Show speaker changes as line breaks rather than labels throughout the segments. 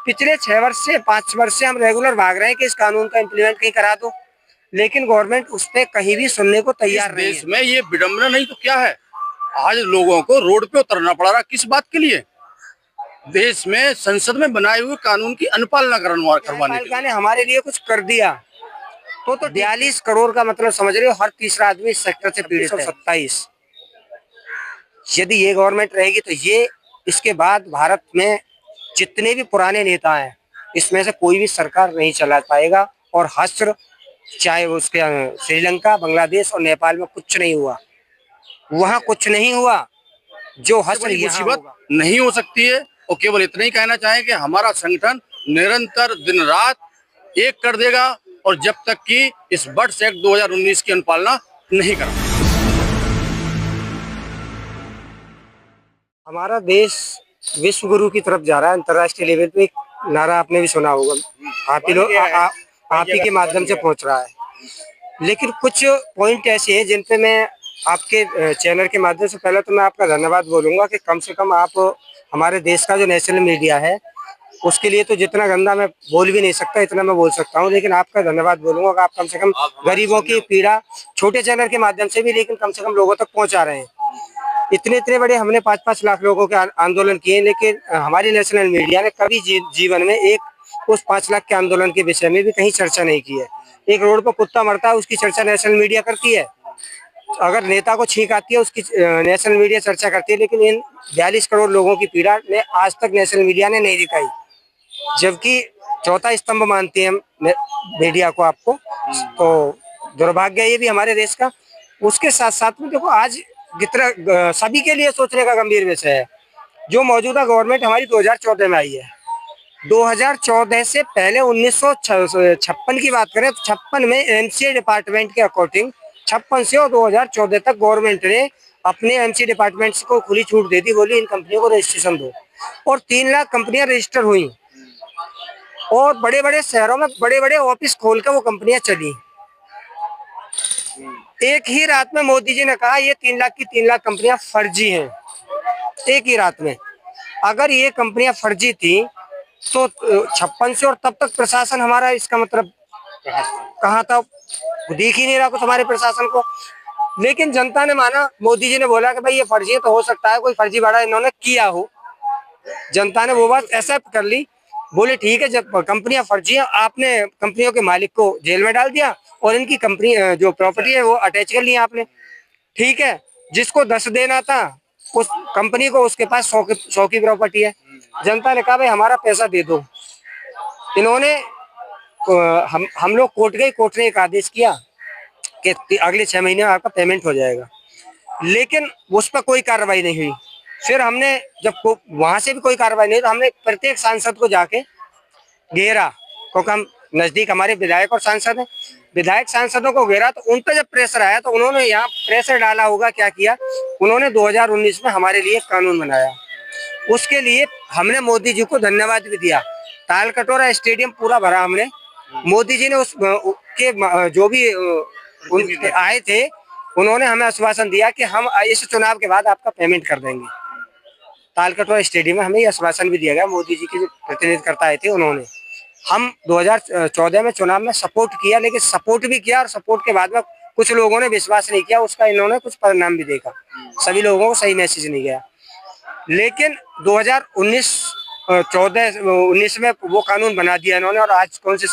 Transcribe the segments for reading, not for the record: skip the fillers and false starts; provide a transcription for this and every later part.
पिछले 6 वर्ष से 5 वर्ष से हम रेगुलर भाग रहे हैं कि इस कानून का इम्प्लीमेंट कहीं करा दो, लेकिन गवर्नमेंट उस पर कहीं भी सुनने को तैयार नहीं है।
देश में ये विडंबना नहीं तो क्या है? आज लोगों को रोड पे उतरना पड़ रहा, किस बात के लिए? देश में संसद में बनाए हुए कानून की अनुपालना करवाने के लिए।
ने हमारे लिए कुछ कर दिया तो 42 करोड़ का मतलब समझ रहे हो, हर तीसरा आदमी इस सेक्टर से पीड़ित है। 27 यदि ये गवर्नमेंट रहेगी तो ये इसके बाद भारत में जितने भी पुराने नेता हैं इसमें से कोई भी सरकार नहीं चला पाएगा। और हश्र चाहे उसके श्रीलंका, बांग्लादेश और नेपाल में कुछ नहीं हुआ, वहां कुछ नहीं हुआ जो हश्र यहाँ होगा।
नहीं हो सकती है। और केवल इतना ही कहना चाहें कि हमारा संगठन निरंतर दिन रात एक कर देगा, और जब तक कि इस बर्ड्स एक्ट 2019 की अनुपालना नहीं करा।
हमारा देश विश्व गुरु की तरफ जा रहा है। अंतर्राष्ट्रीय लेवल पे एक नारा आपने भी सुना होगा, आप ही के माध्यम से पहुंच रहा है। लेकिन कुछ पॉइंट ऐसे हैं जिन पे मैं आपके चैनल के माध्यम से पहले तो मैं आपका धन्यवाद बोलूंगा कि कम से कम आप हमारे देश का जो नेशनल मीडिया है उसके लिए तो जितना गंदा मैं बोल भी नहीं सकता इतना मैं बोल सकता हूं, लेकिन आपका धन्यवाद बोलूंगा कि आप कम से कम गरीबों की पीड़ा छोटे चैनल के माध्यम से भी लेकिन कम से कम लोगों तक पहुंचा रहे हैं। इतने बड़े हमने 5-5 लाख लोगों के आंदोलन किए, लेकिन हमारी नेशनल मीडिया ने कभी जीवन में एक उस 5 लाख के आंदोलन के विषय में भी कहीं चर्चा नहीं की है। एक रोड पर कुत्ता मरता है उसकी चर्चा नेशनल मीडिया करती है, अगर नेता को छींक आती है उसकी नेशनल मीडिया चर्चा करती है, लेकिन इन 42 करोड़ लोगों की पीड़ा ने आज तक नेशनल मीडिया ने नहीं दिखाई, जबकि चौथा स्तंभ मानती है मीडिया को आपको। तो दुर्भाग्य ये भी हमारे देश का। उसके साथ साथ में देखो आज कितना सभी के लिए सोचने का गंभीर विषय है। जो मौजूदा गवर्नमेंट हमारी 2014 में आई है, 2014 से पहले 1956 की बात करें तो 56 में एमसीए डिपार्टमेंट के अकॉर्डिंग 56 से और 2014 तक गवर्नमेंट ने अपने एमसीए डिपार्टमेंट को खुली छूट दे दी, बोली इन कंपनियों को रजिस्ट्रेशन दो, और 3 लाख कंपनियां रजिस्टर हुई और बड़े बड़े शहरों में बड़े बड़े ऑफिस खोल कर वो कंपनियां चली। एक ही रात में मोदी जी ने कहा ये 3 लाख की 3 लाख कंपनियां फर्जी हैं। एक ही रात में। अगर ये कंपनियां फर्जी थी तो 56 से और तब तक प्रशासन हमारा इसका मतलब कहाँ था, दिख ही नहीं रहा कुछ हमारे प्रशासन को। लेकिन जनता ने माना, मोदी जी ने बोला कि भाई ये फर्जी है तो हो सकता है कोई फर्जी वाड़ा इन्होंने किया हो। जनता ने वो बात एक्सेप्ट कर ली, बोले ठीक है जब कंपनियां फर्जी है आपने कंपनियों के मालिक को जेल में डाल दिया और इनकी कंपनी जो प्रॉपर्टी है वो अटैच कर लिया आपने, ठीक है। जिसको 10 देना था उस कंपनी को उसके पास 100 की प्रॉपर्टी है। जनता ने कहा भाई हमारा पैसा दे दो। इन्होंने हम लोग कोर्ट गए, कोर्ट ने एक आदेश किया कि अगले 6 महीने में आपका पेमेंट हो जाएगा, लेकिन उस पर कोई कार्रवाई नहीं हुई। फिर हमने जब वहां से भी कोई कार्रवाई नहीं तो हमने प्रत्येक सांसद को जाके घेरा, क्योंकि हम नजदीक हमारे विधायक और सांसद हैं, विधायक सांसदों को घेरा तो उन पर जब प्रेशर आया तो उन्होंने यहाँ प्रेशर डाला होगा, क्या किया उन्होंने 2019 में हमारे लिए कानून बनाया। उसके लिए हमने मोदी जी को धन्यवाद भी दिया। तालकटोरा स्टेडियम पूरा भरा हमने। मोदी जी ने उस के जो भी आए थे उन्होंने हमें आश्वासन दिया कि हम इस चुनाव के बाद आपका पेमेंट कर देंगे। तालकटोरा स्टेडियम में हमें आश्वासन भी दिया गया, मोदी जी के जो प्रतिनिधिकर्ता आए थे उन्होंने। हम 2014 में चुनाव में सपोर्ट किया, लेकिन सपोर्ट भी किया और सपोर्ट के बाद में कुछ लोगों ने विश्वास नहीं किया, उसका इन्होंने कुछ परिणाम भी देखा, सभी लोगों को सही मैसेज नहीं गया। लेकिन 2019 में वो कानून बना दिया इन्होंने, और आज कौन से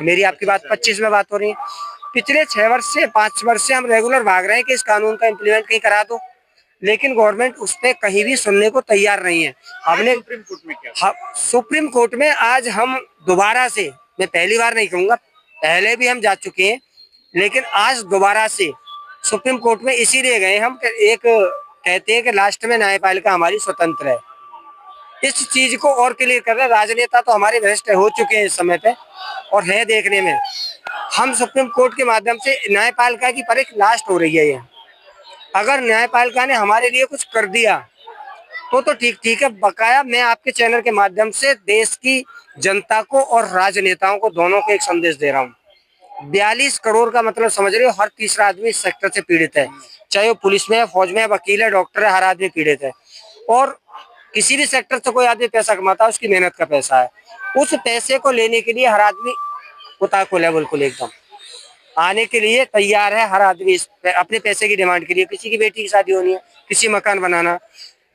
मेरी आपकी बात 25 में बात हो रही है। पिछले 6 वर्ष से 5 वर्ष से हम रेगुलर भाग रहे हैं कि इस कानून का इम्प्लीमेंट कहीं करा दो, लेकिन गवर्नमेंट उस पर कहीं भी सुनने को तैयार नहीं है। हमने सुप्रीम कोर्ट में क्या, सुप्रीम कोर्ट में आज हम दोबारा से, मैं पहली बार नहीं कहूंगा, पहले भी हम जा चुके हैं, लेकिन आज दोबारा से सुप्रीम कोर्ट में इसीलिए गए हम कि एक कहते हैं कि लास्ट में न्यायपालिका हमारी स्वतंत्र है, इस चीज को और क्लियर कर रहे हैं। राजनेता तो हमारे भ्रष्ट हो चुके हैं इस समय पे और है देखने में। हम सुप्रीम कोर्ट के माध्यम से न्यायपालिका की परीक्षा लास्ट हो रही है। ये अगर न्यायपालिका ने हमारे लिए कुछ कर दिया तो ठीक है। बकाया मैं आपके चैनल के माध्यम से देश की जनता को और राजनेताओं को दोनों को एक संदेश दे रहा हूँ। 42 करोड़ का मतलब समझ रहे हो, हर तीसरा आदमी इस सेक्टर से पीड़ित है, चाहे वो पुलिस में है, फौज में है, वकील है, डॉक्टर है, हर आदमी पीड़ित है। और किसी भी सेक्टर से कोई आदमी पैसा कमाता है, उसकी मेहनत का पैसा है। उस पैसे को लेने के लिए हर आदमी उताकुल है, बिल्कुल एकदम आने के लिए तैयार है। हर आदमी अपने पैसे की डिमांड के लिए, किसी की बेटी की शादी होनी है, किसी मकान बनाना।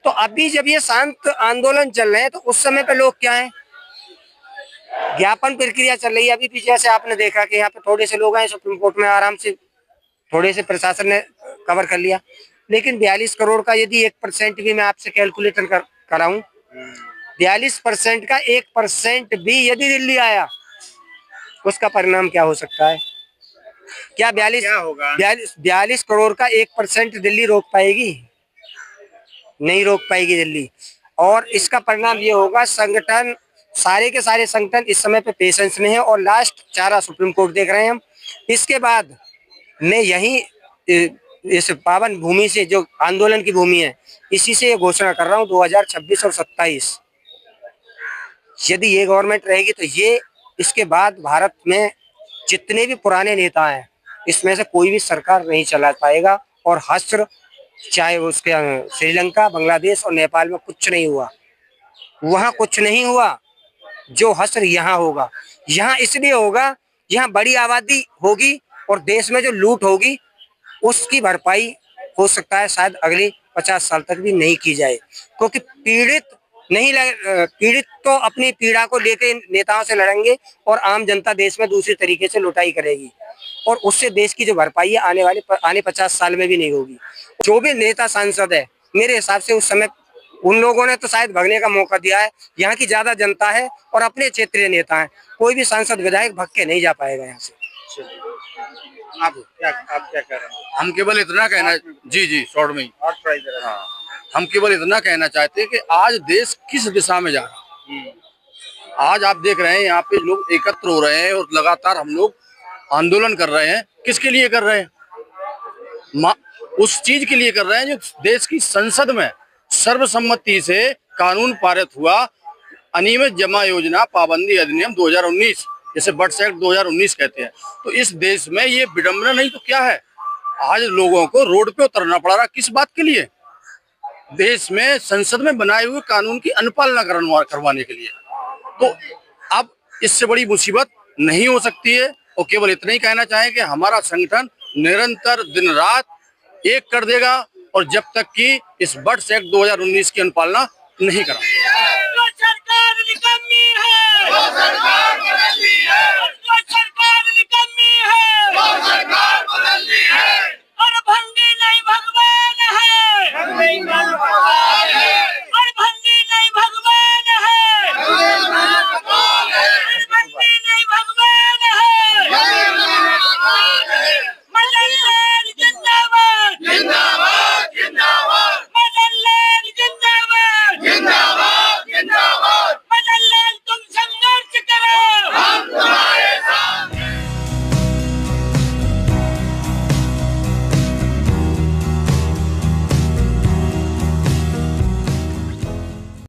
तो अभी जब ये शांत आंदोलन चल रहे हैं तो उस समय पे लोग क्या है, ज्ञापन प्रक्रिया चल रही है। अभी भी जैसे आपने देखा कि यहाँ पे थोड़े से लोग आए सुप्रीम कोर्ट में, आराम से थोड़े से प्रशासन ने कवर कर लिया। लेकिन 42 करोड़ का यदि 1% भी मैं आपसे कैलकुलेटर कराऊं, 42% का 1% भी यदि दिल्ली आया, उसका परिणाम क्या हो सकता है? क्या 42 करोड़ का 1% दिल्ली रोक पाएगी? नहीं रोक पाएगी दिल्ली। और इसका परिणाम ये होगा, संगठन सारे के सारे संगठन इस समय पे पेशेंस में है और लास्ट चारा सुप्रीम कोर्ट देख रहे हैं हम। इसके बाद मैं यही इस पावन भूमि से, जो आंदोलन की भूमि है, इसी से ये घोषणा कर रहा हूँ 2026 और 27 यदि ये गवर्नमेंट रहेगी तो ये इसके बाद भारत में जितने भी पुराने नेता हैं, इसमें से कोई भी सरकार नहीं चला पाएगा। और हश्र चाहे उसके श्रीलंका, बांग्लादेश और नेपाल में कुछ नहीं हुआ, वहां कुछ नहीं हुआ जो हश्र यहाँ होगा। यहाँ इसलिए होगा, यहाँ बड़ी आबादी होगी और देश में जो लूट होगी उसकी भरपाई हो सकता है शायद अगले 50 साल तक भी नहीं की जाए, क्योंकि पीड़ित तो अपनी पीड़ा को लेकर नेताओं से लड़ेंगे और आम जनता देश में दूसरी तरीके से लुटाई करेगी और उससे देश की जो भरपाई है आने 50 साल में भी नहीं होगी। जो भी नेता सांसद है, मेरे हिसाब से उस समय उन लोगों ने तो शायद भगने का मौका दिया है। यहाँ की ज्यादा जनता है और अपने क्षेत्रीय नेता है, कोई भी सांसद विधायक भग के नहीं जा पाएगा यहाँ से।
आप क्या कह रहे हैं?
हम केवल इतना कहना, जी शॉर्ट में ही, हाँ, हम केवल इतना कहना चाहते हैं कि आज देश किस दिशा में जा रहा है। आज आप देख रहे हैं यहाँ पे लोग एकत्र हो रहे हैं और लगातार हम लोग आंदोलन कर रहे हैं। किसके लिए कर रहे हैं? उस चीज के लिए कर रहे हैं जो देश की संसद में सर्वसम्मति से कानून पारित हुआ, अनियमित जमा योजना पाबंदी अधिनियम 2019, जैसे बट्स एक्ट 2019 कहते हैं। तो इस देश में ये विडंबना नहीं तो क्या है? आज लोगों को रोड पे उतरना पड़ रहा, किस बात के लिए? देश में संसद में बनाए हुए कानून की अनुपालना करवाने के लिए। तो अब इससे बड़ी मुसीबत नहीं हो सकती है। और केवल इतना ही कहना चाहें कि हमारा संगठन निरंतर दिन रात एक कर देगा और जब तक कि इस बट्स एक्ट 2019 की अनुपालना नहीं करा।